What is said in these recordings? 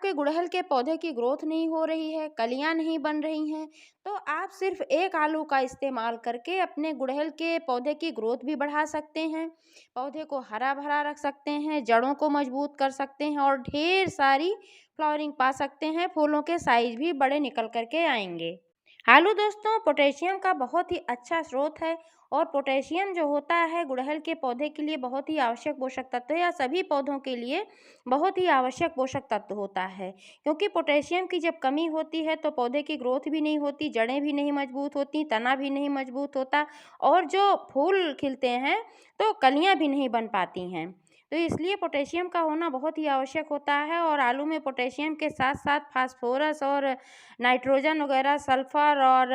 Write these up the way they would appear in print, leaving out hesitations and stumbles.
आपके गुड़हल के पौधे की ग्रोथ नहीं हो रही है, कलियां नहीं बन रही हैं, तो आप सिर्फ एक आलू का इस्तेमाल करके अपने गुड़हल के पौधे की ग्रोथ भी बढ़ा सकते हैं, पौधे को हरा भरा रख सकते हैं, जड़ों को मजबूत कर सकते हैं और ढेर सारी फ्लावरिंग पा सकते हैं। फूलों के साइज भी बड़े निकल करके आएंगे। आलू दोस्तों पोटेशियम का बहुत ही अच्छा स्रोत है और पोटेशियम जो होता है गुड़हल के पौधे के लिए बहुत ही आवश्यक पोषक तत्व है, या सभी पौधों के लिए बहुत ही आवश्यक पोषक तत्व होता है। क्योंकि पोटेशियम की जब कमी होती है तो पौधे की ग्रोथ भी नहीं होती, जड़ें भी नहीं मजबूत होती, तना भी नहीं मजबूत होता और जो फूल खिलते हैं तो कलियां भी नहीं बन पाती हैं। तो इसलिए पोटेशियम का होना बहुत ही आवश्यक होता है और आलू में पोटेशियम के साथ साथ फास्फोरस और नाइट्रोजन वगैरह, सल्फर और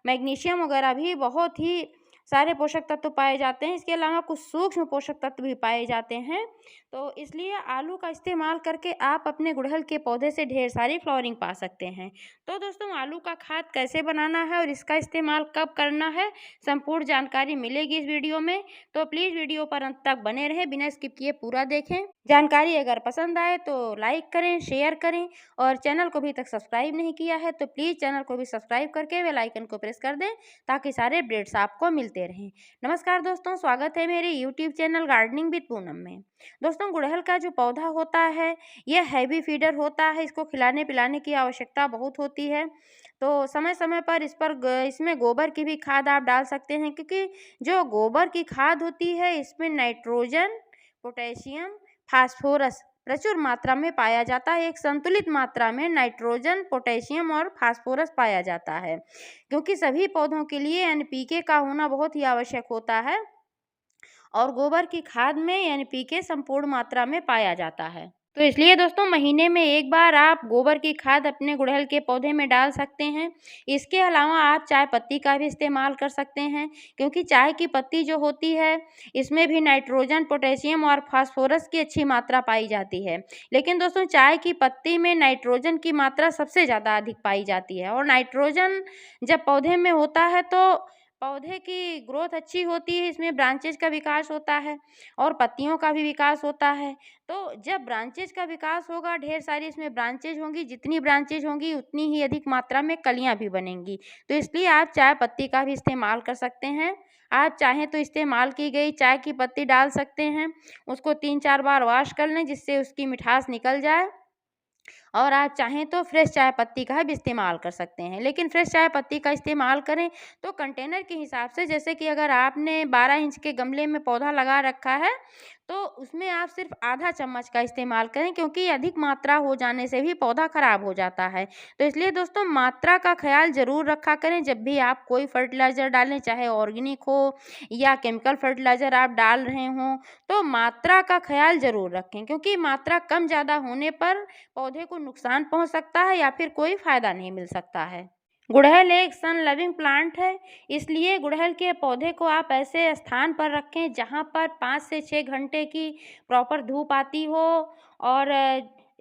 मैग्नीशियम वगैरह भी बहुत ही सारे पोषक तत्व पाए जाते हैं। इसके अलावा कुछ सूक्ष्म पोषक तत्व भी पाए जाते हैं। तो इसलिए आलू का इस्तेमाल करके आप अपने गुड़हल के पौधे से ढेर सारी फ्लावरिंग पा सकते हैं। तो दोस्तों आलू का खाद कैसे बनाना है और इसका इस्तेमाल कब करना है, संपूर्ण जानकारी मिलेगी इस वीडियो में। तो प्लीज़ वीडियो पर अंत तक बने रहें, बिना स्किप किए पूरा देखें। जानकारी अगर पसंद आए तो लाइक करें, शेयर करें और चैनल को अभी तक सब्सक्राइब नहीं किया है तो प्लीज़ चैनल को भी सब्सक्राइब करके बेल आइकन को प्रेस कर दें ताकि सारे अपडेट्स आपको मिलते रहें। नमस्कार दोस्तों, स्वागत है मेरे YouTube channel gardening with Poonam में। दोस्तों गुड़हल का जो पौधा होता है यह हैवी फीडर होता है, इसको खिलाने पिलाने की आवश्यकता बहुत होती है। तो समय समय पर इसमें गोबर की भी खाद आप डाल सकते हैं, क्योंकि जो गोबर की खाद होती है इसमें नाइट्रोजन, पोटेशियम, फास्फोरस प्रचुर मात्रा में पाया जाता है। एक संतुलित मात्रा में नाइट्रोजन, पोटेशियम और फास्फोरस पाया जाता है, क्योंकि सभी पौधों के लिए एनपीके का होना बहुत ही आवश्यक होता है और गोबर की खाद में एनपीके संपूर्ण मात्रा में पाया जाता है। तो इसलिए दोस्तों महीने में एक बार आप गोबर की खाद अपने गुड़हल के पौधे में डाल सकते हैं। इसके अलावा आप चाय पत्ती का भी इस्तेमाल कर सकते हैं, क्योंकि चाय की पत्ती जो होती है इसमें भी नाइट्रोजन, पोटेशियम और फास्फोरस की अच्छी मात्रा पाई जाती है। लेकिन दोस्तों चाय की पत्ती में नाइट्रोजन की मात्रा सबसे ज़्यादा अधिक पाई जाती है और नाइट्रोजन जब पौधे में होता है तो पौधे की ग्रोथ अच्छी होती है, इसमें ब्रांचेज का विकास होता है और पत्तियों का भी विकास होता है। तो जब ब्रांचेज का विकास होगा, ढेर सारी इसमें ब्रांचेज होंगी, जितनी ब्रांचेज होंगी उतनी ही अधिक मात्रा में कलियां भी बनेंगी। तो इसलिए आप चाय पत्ती का भी इस्तेमाल कर सकते हैं। आप चाहें तो इस्तेमाल की गई चाय की पत्ती डाल सकते हैं, उसको 3-4 बार वॉश कर लें जिससे उसकी मिठास निकल जाए और आप चाहें तो फ्रेश चाय पत्ती का भी इस्तेमाल कर सकते हैं। लेकिन फ्रेश चाय पत्ती का इस्तेमाल करें तो कंटेनर के हिसाब से, जैसे कि अगर आपने 12 इंच के गमले में पौधा लगा रखा है तो उसमें आप सिर्फ आधा चम्मच का इस्तेमाल करें, क्योंकि अधिक मात्रा हो जाने से भी पौधा खराब हो जाता है। तो इसलिए दोस्तों मात्रा का ख्याल ज़रूर रखा करें जब भी आप कोई फर्टिलाइज़र डालें, चाहे ऑर्गेनिक हो या केमिकल फर्टिलाइज़र आप डाल रहे हों, तो मात्रा का ख्याल ज़रूर रखें, क्योंकि मात्रा कम ज़्यादा होने पर पौधे को नुकसान पहुंच सकता है या फिर कोई फायदा नहीं मिल सकता है। गुड़हल एक सन लविंग प्लांट है, इसलिए गुड़हल के पौधे को आप ऐसे स्थान पर रखें जहां पर 5 से 6 घंटे की प्रॉपर धूप आती हो और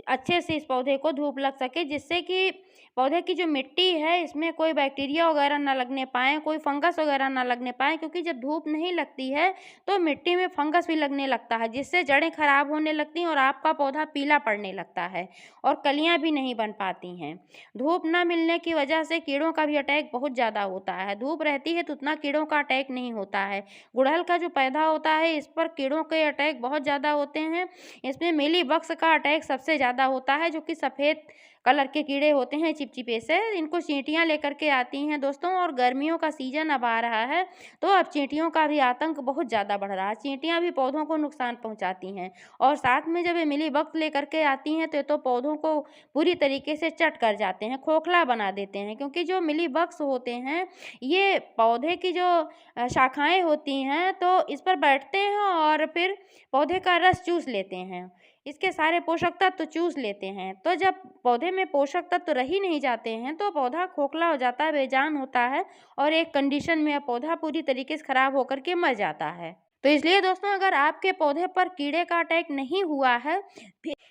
अच्छे से इस पौधे को धूप लग सके, जिससे कि पौधे की जो मिट्टी है इसमें कोई बैक्टीरिया वगैरह ना लगने पाए, कोई फंगस वगैरह ना लगने पाए, क्योंकि जब धूप नहीं लगती है तो मिट्टी में फंगस भी लगने लगता है, जिससे जड़ें खराब होने लगती हैं और आपका पौधा पीला पड़ने लगता है और कलियां भी नहीं बन पाती हैं। धूप ना मिलने की वजह से कीड़ों का भी अटैक बहुत ज़्यादा होता है। धूप रहती है तो उतना कीड़ों का अटैक नहीं होता है। गुड़हल का जो पौधा होता है इस पर कीड़ों के अटैक बहुत ज़्यादा होते हैं। इसमें मिलीबग्स का अटैक सबसे ज़्यादा होता है, जो कि सफ़ेद कलर के कीड़े होते हैं चिपचिपे से। इनको चींटियां लेकर के आती हैं दोस्तों, और गर्मियों का सीजन अब आ रहा है तो अब चींटियों का भी आतंक बहुत ज़्यादा बढ़ रहा है। चींटियां भी पौधों को नुकसान पहुंचाती हैं और साथ में जब ये मिलीबग्स लेकर के आती हैं तो पौधों को पूरी तरीके से चट कर जाते हैं, खोखला बना देते हैं, क्योंकि जो मिलीबग्स होते हैं ये पौधे की जो शाखाएं होती हैं तो इस पर बैठते हैं और फिर पौधे का रस चूस लेते हैं, इसके सारे पोषक तत्व चूस लेते हैं। तो जब पौधे में पोषक तत्व रह ही नहीं जाते हैं तो पौधा खोखला हो जाता है, बेजान होता है और एक कंडीशन में पौधा पूरी तरीके से खराब होकर के मर जाता है। तो इसलिए दोस्तों अगर आपके पौधे पर कीड़े का अटैक नहीं हुआ है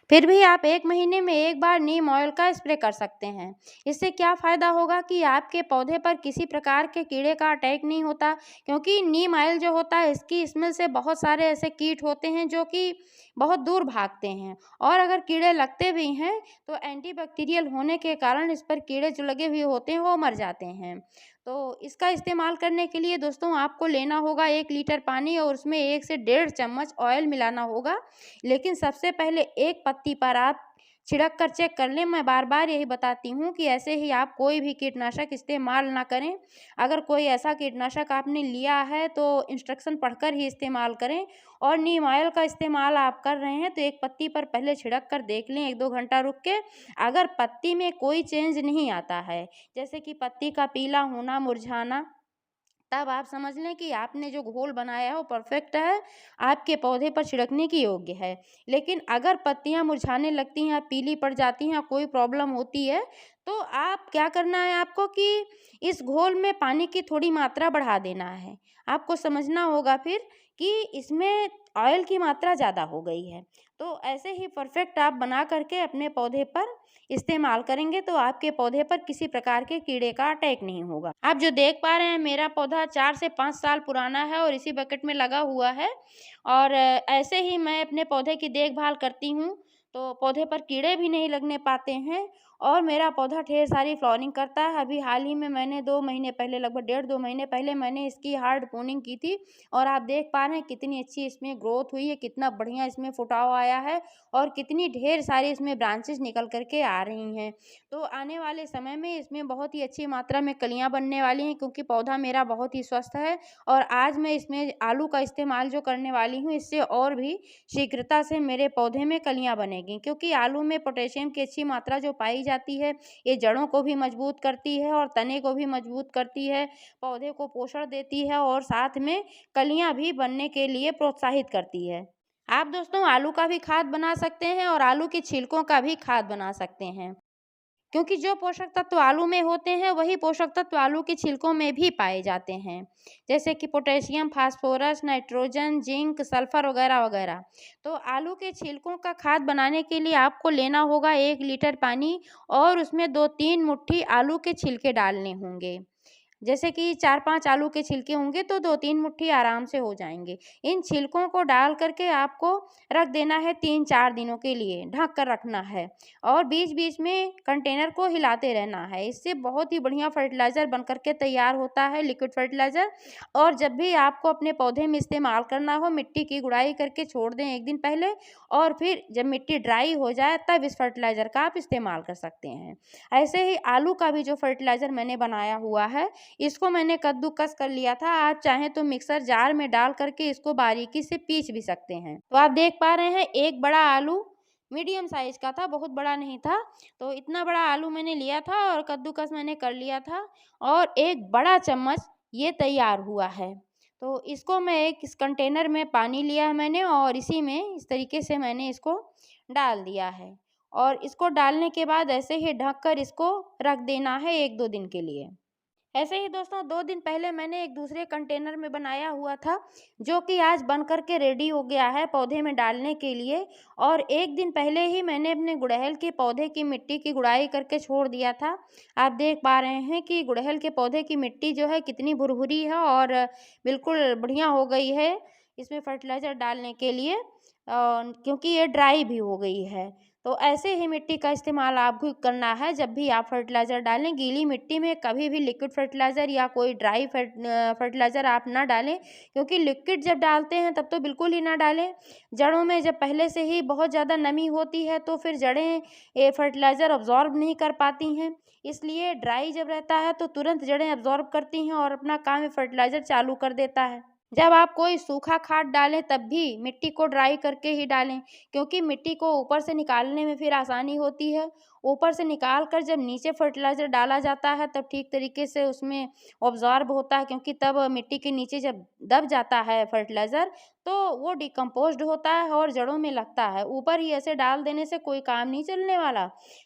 फिर भी आप 1 महीने में 1 बार नीम ऑयल का स्प्रे कर सकते हैं। इससे क्या फ़ायदा होगा कि आपके पौधे पर किसी प्रकार के कीड़े का अटैक नहीं होता, क्योंकि नीम ऑयल जो होता है इसकी स्मेल से बहुत सारे ऐसे कीट होते हैं जो कि बहुत दूर भागते हैं, और अगर कीड़े लगते भी हैं तो एंटीबैक्टीरियल होने के कारण इस पर कीड़े जो लगे हुए होते हैं वो मर जाते हैं। तो इसका इस्तेमाल करने के लिए दोस्तों आपको लेना होगा 1 लीटर पानी और उसमें 1 से डेढ़ चम्मच ऑयल मिलाना होगा। लेकिन सबसे पहले एक पत्ती पर आप छिड़क कर चेक कर लें। मैं बार-बार यही बताती हूँ कि ऐसे ही आप कोई भी कीटनाशक इस्तेमाल ना करें। अगर कोई ऐसा कीटनाशक आपने लिया है तो इंस्ट्रक्शन पढ़कर ही इस्तेमाल करें, और नीम ऑयल का इस्तेमाल आप कर रहे हैं तो एक पत्ती पर पहले छिड़क कर देख लें 1-2 घंटा रुक के। अगर पत्ती में कोई चेंज नहीं आता है, जैसे कि पत्ती का पीला होना, मुरझाना, तब आप समझ लें कि आपने जो घोल बनाया है वो परफेक्ट है, आपके पौधे पर छिड़कने की योग्य है। लेकिन अगर पत्तियाँ मुरझाने लगती हैं, पीली पड़ जाती हैं, कोई प्रॉब्लम होती है, तो आप क्या करना है आपको कि इस घोल में पानी की थोड़ी मात्रा बढ़ा देना है। आपको समझना होगा फिर कि इसमें ऑयल की मात्रा ज़्यादा हो गई है। तो ऐसे ही परफेक्ट आप बना करके अपने पौधे पर इस्तेमाल करेंगे तो आपके पौधे पर किसी प्रकार के कीड़े का अटैक नहीं होगा। आप जो देख पा रहे हैं मेरा पौधा 4 से 5 साल पुराना है और इसी बकेट में लगा हुआ है, और ऐसे ही मैं अपने पौधे की देखभाल करती हूँ, तो पौधे पर कीड़े भी नहीं लगने पाते हैं और मेरा पौधा ढेर सारी फ्लावरिंग करता है। अभी हाल ही में मैंने 2 महीने पहले, लगभग डेढ़ 2 महीने पहले मैंने इसकी हार्ड प्रूनिंग की थी, और आप देख पा रहे हैं कितनी अच्छी इसमें ग्रोथ हुई है, कितना बढ़िया इसमें फुटाव आया है और कितनी ढेर सारी इसमें ब्रांचेस निकल कर के आ रही हैं। तो आने वाले समय में इसमें बहुत ही अच्छी मात्रा में कलियाँ बनने वाली हैं, क्योंकि पौधा मेरा बहुत ही स्वस्थ है, और आज मैं इसमें आलू का इस्तेमाल जो करने वाली हूँ, इससे और भी शीघ्रता से मेरे पौधे में कलियाँ बनेगी, क्योंकि आलू में पोटेशियम की अच्छी मात्रा जो पाई जाती है, ये जड़ों को भी मजबूत करती है और तने को भी मजबूत करती है, पौधे को पोषण देती है और साथ में कलियाँ भी बनने के लिए प्रोत्साहित करती है। आप दोस्तों आलू का भी खाद बना सकते हैं और आलू के छिलकों का भी खाद बना सकते हैं, क्योंकि जो पोषक तत्व आलू में होते हैं वही पोषक तत्व आलू के छिलकों में भी पाए जाते हैं, जैसे कि potassium, phosphorus, nitrogen, zinc, sulphur वगैरह वगैरह। तो आलू के छिलकों का खाद बनाने के लिए आपको लेना होगा 1 लीटर पानी और उसमें 2-3 मुट्ठी आलू के छिलके डालने होंगे। जैसे कि 4-5 आलू के छिलके होंगे तो 2-3 मुट्ठी आराम से हो जाएँगे। इन छिलकों को डाल कर के आपको रख देना है 3-4 दिनों के लिए, ढक कर रखना है, और बीच-बीच में कंटेनर को हिलाते रहना है। इससे बहुत ही बढ़िया फर्टिलाइज़र बन कर के तैयार होता है, लिक्विड फर्टिलाइज़र। और जब भी आपको अपने पौधे में इस्तेमाल करना हो, मिट्टी की गुड़ाई करके छोड़ दें 1 दिन पहले, और फिर जब मिट्टी ड्राई हो जाए तब इस फर्टिलाइज़र का आप इस्तेमाल कर सकते हैं। ऐसे ही आलू का भी जो फर्टिलाइज़र मैंने बनाया हुआ है, इसको मैंने कद्दूकस कर लिया था। आप चाहें तो मिक्सर जार में डाल करके इसको बारीकी से पीस भी सकते हैं। तो आप देख पा रहे हैं एक बड़ा आलू मीडियम साइज़ का था, बहुत बड़ा नहीं था। तो इतना बड़ा आलू मैंने लिया था और कद्दूकस मैंने कर लिया था, और एक बड़ा चम्मच ये तैयार हुआ है। तो इसको मैं एक इस कंटेनर में पानी लिया है मैंने, और इसी में इस तरीके से मैंने इसको डाल दिया है, और इसको डालने के बाद ऐसे ही ढक कर इसको रख देना है 1-2 दिन के लिए। ऐसे ही दोस्तों 2 दिन पहले मैंने एक दूसरे कंटेनर में बनाया हुआ था, जो कि आज बन कर के रेडी हो गया है पौधे में डालने के लिए, और 1 दिन पहले ही मैंने अपने गुड़हल के पौधे की मिट्टी की गुड़ाई करके छोड़ दिया था। आप देख पा रहे हैं कि गुड़हल के पौधे की मिट्टी जो है कितनी भुरभुरी है और बिल्कुल बढ़िया हो गई है इसमें फर्टिलाइज़र डालने के लिए, क्योंकि ये ड्राई भी हो गई है। तो ऐसे ही मिट्टी का इस्तेमाल आपको करना है जब भी आप फर्टिलाइज़र डालें। गीली मिट्टी में कभी भी लिक्विड फर्टिलाइज़र या कोई ड्राई फर्टिलाइज़र आप ना डालें, क्योंकि लिक्विड जब डालते हैं तब तो बिल्कुल ही ना डालें। जड़ों में जब पहले से ही बहुत ज़्यादा नमी होती है तो फिर जड़ें ये फर्टिलाइज़र अब्ज़ॉर्ब नहीं कर पाती हैं। इसलिए ड्राई जब रहता है तो तुरंत जड़ें अब्ज़ॉर्ब करती हैं और अपना काम ये फर्टिलाइज़र चालू कर देता है। जब आप कोई सूखा खाद डालें तब भी मिट्टी को ड्राई करके ही डालें, क्योंकि मिट्टी को ऊपर से निकालने में फिर आसानी होती है। ऊपर से निकाल कर जब नीचे फर्टिलाइज़र डाला जाता है तब ठीक तरीके से उसमें ऑब्ज़ॉर्ब होता है, क्योंकि तब मिट्टी के नीचे जब दब जाता है फर्टिलाइज़र तो वो डिकम्पोज़्ड होता है और जड़ों में लगता है। ऊपर ही ऐसे डाल देने से कोई काम नहीं चलने वाला।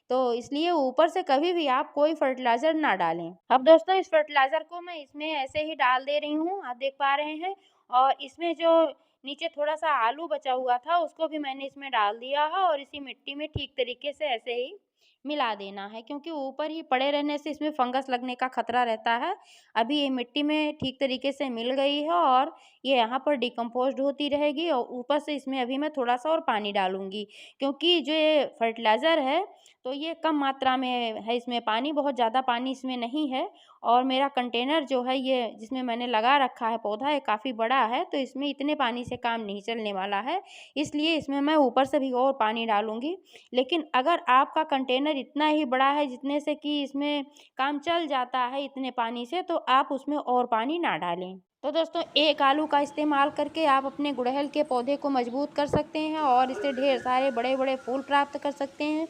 तो इसलिए ऊपर से कभी भी आप कोई फर्टिलाइज़र ना डालें। अब दोस्तों इस फर्टिलाइज़र को मैं इसमें ऐसे ही डाल दे रही हूँ, आप देख पा रहे हैं, और इसमें जो नीचे थोड़ा-सा आलू बचा हुआ था, उसको भी मैंने इसमें डाल दिया है और इसी मिट्टी में ठीक तरीके से ऐसे ही मिला देना है, क्योंकि ऊपर ही पड़े रहने से इसमें फंगस लगने का खतरा रहता है। अभी ये मिट्टी में ठीक तरीके से मिल गई है और ये यहाँ पर डिकम्पोज़्ड होती रहेगी और ऊपर से इसमें अभी मैं थोड़ा-सा और पानी डालूँगी, क्योंकि जो ये फर्टिलाइज़र है, तो ये कम मात्रा में है, इसमें पानी बहुत ज़्यादा पानी इसमें नहीं है और मेरा कंटेनर जो है ये जिसमें मैंने लगा रखा है पौधा, ये काफ़ी बड़ा है, तो इसमें इतने पानी से काम नहीं चलने वाला है, इसलिए इसमें मैं ऊपर से भी और पानी डालूँगी। लेकिन अगर आपका कंटेनर इतना ही बड़ा है जितने से कि इसमें काम चल जाता है इतने पानी से, तो आप उसमें और पानी ना डालें। तो दोस्तों, एक आलू का इस्तेमाल करके आप अपने गुड़हल के पौधे को मजबूत कर सकते हैं और इससे ढेर सारे बड़े-बड़े फूल प्राप्त कर सकते हैं।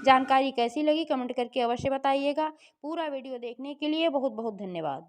जानकारी कैसी लगी कमेंट करके अवश्य बताइएगा। पूरा वीडियो देखने के लिए बहुत-बहुत धन्यवाद।